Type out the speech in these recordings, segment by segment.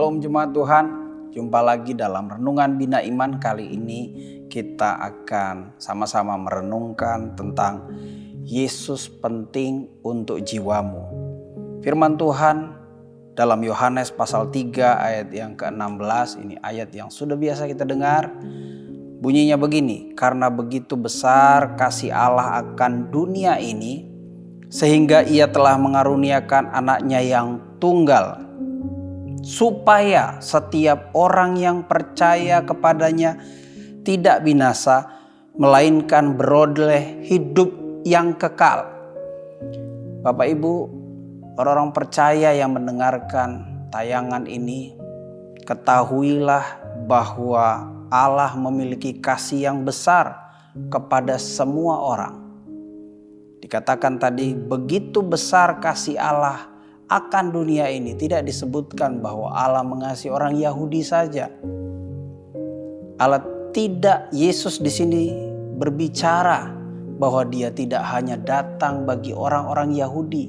Shalom jemaat Tuhan, jumpa lagi dalam Renungan Bina Iman. Kali ini kita akan sama-sama merenungkan tentang Yesus penting untuk jiwamu. Firman Tuhan dalam Yohanes pasal 3 ayat yang ke-16, ini ayat yang sudah biasa kita dengar. Bunyinya begini, karena begitu besar kasih Allah akan dunia ini, sehingga ia telah mengaruniakan anaknya yang tunggal, supaya setiap orang yang percaya kepadanya tidak binasa, melainkan beroleh hidup yang kekal. Bapak Ibu, orang-orang percaya yang mendengarkan tayangan ini, ketahuilah bahwa Allah memiliki kasih yang besar kepada semua orang. Dikatakan tadi, begitu besar kasih Allah akan dunia ini. Tidak disebutkan bahwa Allah mengasihi orang Yahudi saja. Yesus di sini berbicara bahwa dia tidak hanya datang bagi orang-orang Yahudi,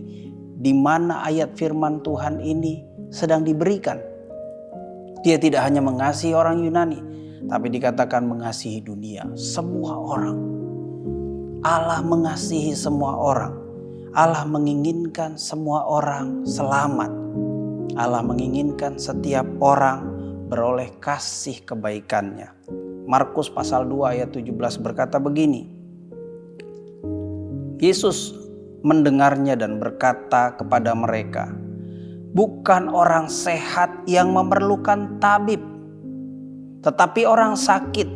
di mana ayat firman Tuhan ini sedang diberikan. Dia tidak hanya mengasihi orang Yunani, tapi dikatakan mengasihi dunia, semua orang. Allah mengasihi semua orang. Allah menginginkan semua orang selamat. Allah menginginkan setiap orang beroleh kasih kebaikannya. Markus pasal 2 ayat 17 berkata begini. Yesus mendengarnya dan berkata kepada mereka, bukan orang sehat yang memerlukan tabib, tetapi orang sakit.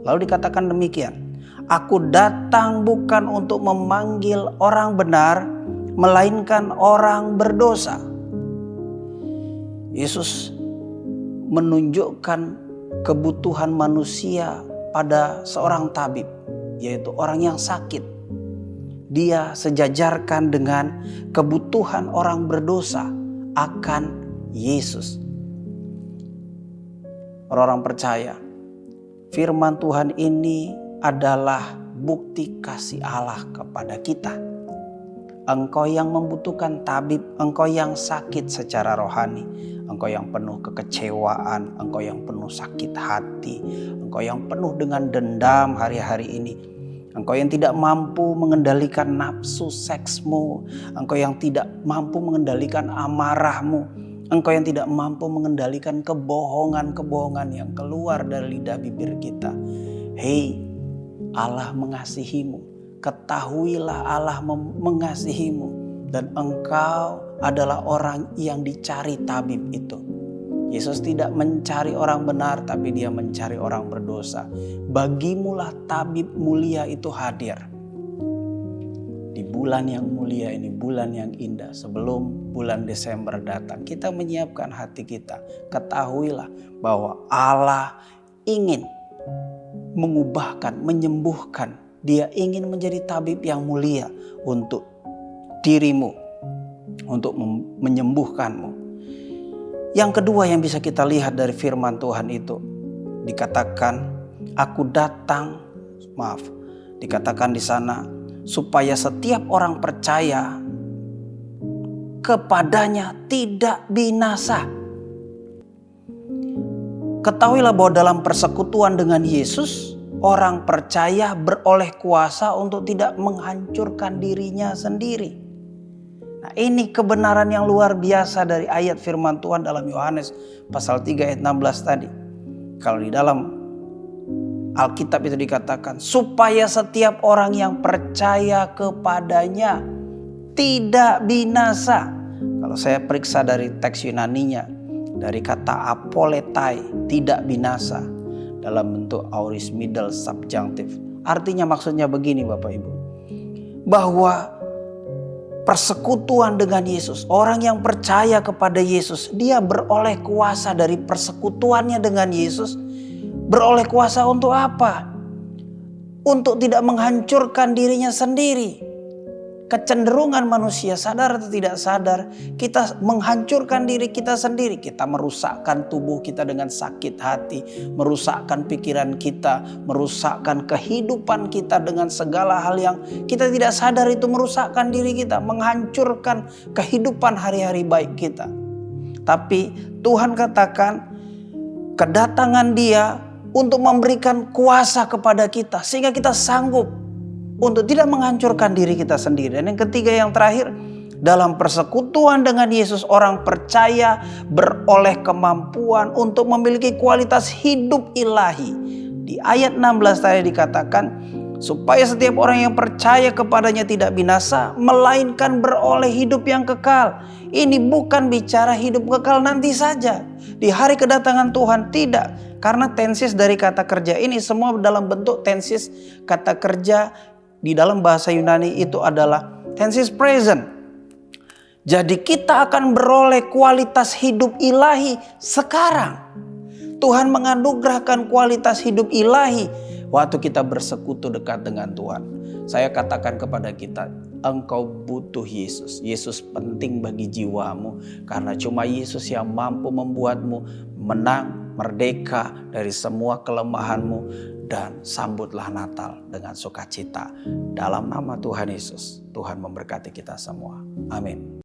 Lalu dikatakan demikian, aku datang bukan untuk memanggil orang benar, melainkan orang berdosa. Yesus menunjukkan kebutuhan manusia pada seorang tabib, yaitu orang yang sakit. Dia sejajarkan dengan kebutuhan orang berdosa akan Yesus. Orang-orang percaya, firman Tuhan ini adalah bukti kasih Allah kepada kita. Engkau yang membutuhkan tabib, engkau yang sakit secara rohani, engkau yang penuh kekecewaan, engkau yang penuh sakit hati, engkau yang penuh dengan dendam hari-hari ini, engkau yang tidak mampu mengendalikan nafsu seksmu, engkau yang tidak mampu mengendalikan amarahmu, engkau yang tidak mampu mengendalikan kebohongan-kebohongan yang keluar dari lidah bibir kita. Hei, Allah mengasihimu. Ketahuilah Allah mengasihimu. Dan engkau adalah orang yang dicari tabib itu. Yesus tidak mencari orang benar, tapi dia mencari orang berdosa. Bagimulah tabib mulia itu hadir. Di bulan yang mulia ini, bulan yang indah, sebelum bulan Desember datang, kita menyiapkan hati kita. Ketahuilah bahwa Allah ingin mengubahkan, menyembuhkan. Dia ingin menjadi tabib yang mulia untuk dirimu, untuk menyembuhkanmu. Yang kedua yang bisa kita lihat dari firman Tuhan itu, dikatakan dikatakan di sana, supaya setiap orang percaya kepadanya tidak binasa. Ketahuilah bahwa dalam persekutuan dengan Yesus, orang percaya beroleh kuasa untuk tidak menghancurkan dirinya sendiri. Nah, ini kebenaran yang luar biasa dari ayat firman Tuhan dalam Yohanes pasal 3 ayat 16 tadi. Kalau di dalam Alkitab itu dikatakan, supaya setiap orang yang percaya kepadanya tidak binasa. Kalau saya periksa dari teks Yunaninya, dari kata apoletai, tidak binasa, dalam bentuk aorist middle subjunctive. Artinya maksudnya begini Bapak Ibu, bahwa persekutuan dengan Yesus, orang yang percaya kepada Yesus, dia beroleh kuasa dari persekutuannya dengan Yesus. Beroleh kuasa untuk apa? Untuk tidak menghancurkan dirinya sendiri. Kecenderungan manusia, sadar atau tidak sadar, kita menghancurkan diri kita sendiri. Kita merusakkan tubuh kita dengan sakit hati, merusakkan pikiran kita, merusakkan kehidupan kita dengan segala hal yang kita tidak sadar itu merusakkan diri kita, menghancurkan kehidupan hari-hari baik kita. Tapi Tuhan katakan kedatangan Dia untuk memberikan kuasa kepada kita sehingga kita sanggup untuk tidak menghancurkan diri kita sendiri. Dan yang ketiga, yang terakhir, dalam persekutuan dengan Yesus, orang percaya beroleh kemampuan untuk memiliki kualitas hidup ilahi. Di ayat 16 tadi dikatakan, supaya setiap orang yang percaya kepadanya tidak binasa, melainkan beroleh hidup yang kekal. Ini bukan bicara hidup kekal nanti saja, di hari kedatangan Tuhan, tidak. Karena tenses dari kata kerja ini semua dalam bentuk tenses kata kerja di dalam bahasa Yunani itu adalah tenses present. Jadi kita akan beroleh kualitas hidup ilahi sekarang. Tuhan menganugerahkan kualitas hidup ilahi waktu kita bersekutu dekat dengan Tuhan. Saya katakan kepada kita, engkau butuh Yesus. Yesus penting bagi jiwamu, karena cuma Yesus yang mampu membuatmu menang, merdeka dari semua kelemahanmu, dan sambutlah Natal dengan sukacita. Dalam nama Tuhan Yesus, Tuhan memberkati kita semua. Amin.